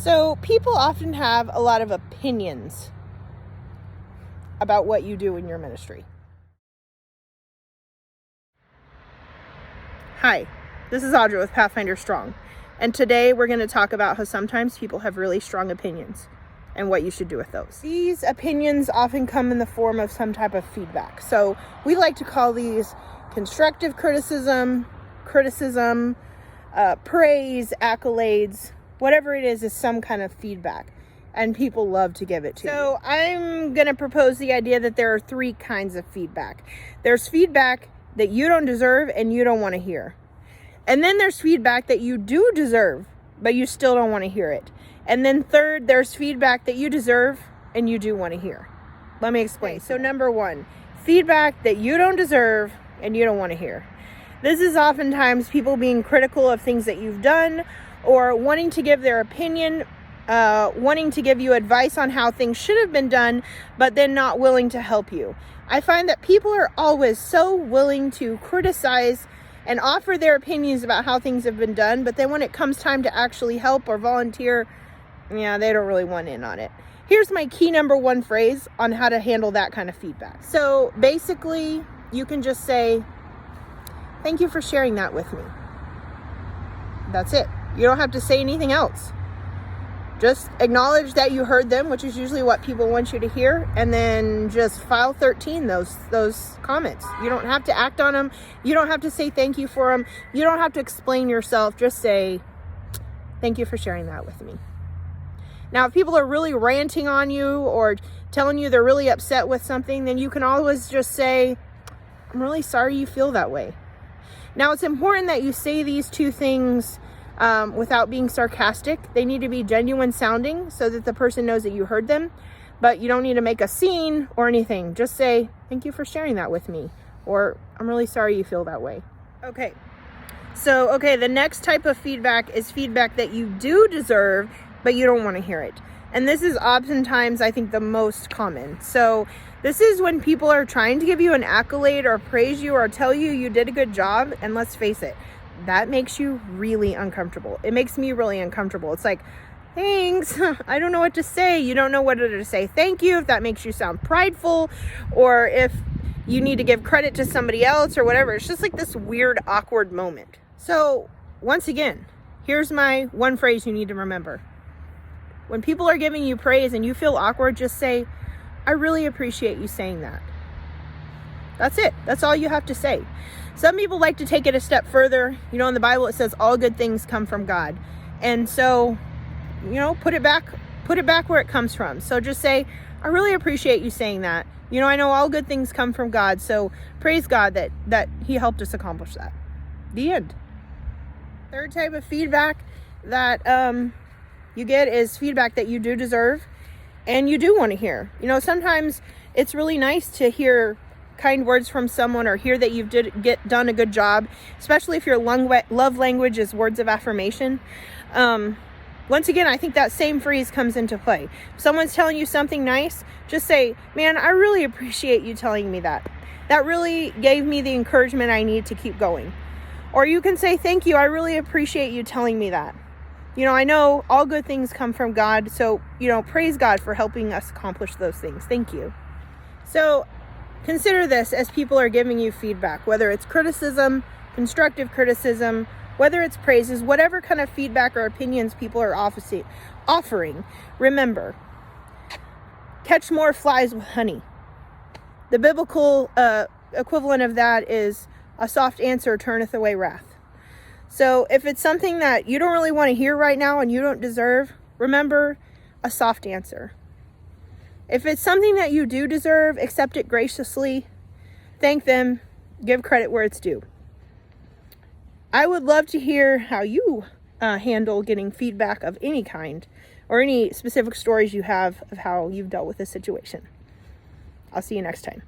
So people often have a lot of opinions about what you do in your ministry. Hi, this is Audra with Pathfinder Strong, and today we're going to talk about how sometimes people have really strong opinions and what you should do with those. These opinions often come in the form of some type of feedback. So we like to call these constructive criticism, praise, accolades, whatever it is some kind of feedback. And people love to give it to you. So I'm going to propose the idea that there are three kinds of feedback. There's feedback that you don't deserve and you don't want to hear. And then there's feedback that you do deserve, but you still don't want to hear it. And then third, there's feedback that you deserve and you do want to hear. Let me explain. Okay, so number one, feedback that you don't deserve and you don't want to hear. This is oftentimes people being critical of things that you've done or wanting to give their opinion, wanting to give you advice on how things should have been done, but then not willing to help you. I find that people are always so willing to criticize and offer their opinions about how things have been done, but then when it comes time to actually help or volunteer, they don't really want in on it. Here's my key number one phrase on how to handle that kind of feedback. So basically, you can just say, "Thank you for sharing that with me." That's it. You don't have to say anything else. Just acknowledge that you heard them, which is usually what people want you to hear, and then just file 13 those comments. You don't have to act on them. You don't have to say thank you for them. You don't have to explain yourself. Just say, "Thank you for sharing that with me." Now, if people are really ranting on you or telling you they're really upset with something, then you can always just say, "I'm really sorry you feel that way." Now, it's important that you say these two things without being sarcastic. They need to be genuine sounding so that the person knows that you heard them, but you don't need to make a scene or anything. Just say, "Thank you for sharing that with me," or "I'm really sorry you feel that way." Okay. So, the next type of feedback is feedback that you do deserve, but you don't want to hear it. And this is oftentimes, I think, the most common. So this is when people are trying to give you an accolade or praise you or tell you you did a good job. And let's face it, that makes you really uncomfortable. It makes me really uncomfortable. It's like, "Thanks. I don't know what to say." You don't know whether to say thank you, if that makes you sound prideful, or if you need to give credit to somebody else or whatever. It's just like this weird, awkward moment. So once again, here's my one phrase you need to remember. When people are giving you praise and you feel awkward, just say, "I really appreciate you saying that." That's it. That's all you have to say. Some people like to take it a step further. In the Bible, it says all good things come from God. And so, put it back where it comes from. So just say, "I really appreciate you saying that. I know all good things come from God. So praise God that He helped us accomplish that." The end. Third type of feedback that you get is feedback that you do deserve and you do want to hear. Sometimes it's really nice to hear kind words from someone or hear that you've done a good job, especially if your love language is words of affirmation. Once again, I think that same phrase comes into play. If someone's telling you something nice, just say, "Man, I really appreciate you telling me that. That really gave me the encouragement I need to keep going." Or you can say, "Thank you, I really appreciate you telling me that. I know all good things come from God, so, praise God for helping us accomplish those things. Thank you." So consider this as people are giving you feedback, whether it's criticism, constructive criticism, whether it's praises, whatever kind of feedback or opinions people are offering. Remember, catch more flies with honey. The biblical equivalent of that is a soft answer turneth away wrath. So if it's something that you don't really want to hear right now and you don't deserve, remember a soft answer. If it's something that you do deserve, accept it graciously, thank them, give credit where it's due. I would love to hear how you handle getting feedback of any kind or any specific stories you have of how you've dealt with this situation. I'll see you next time.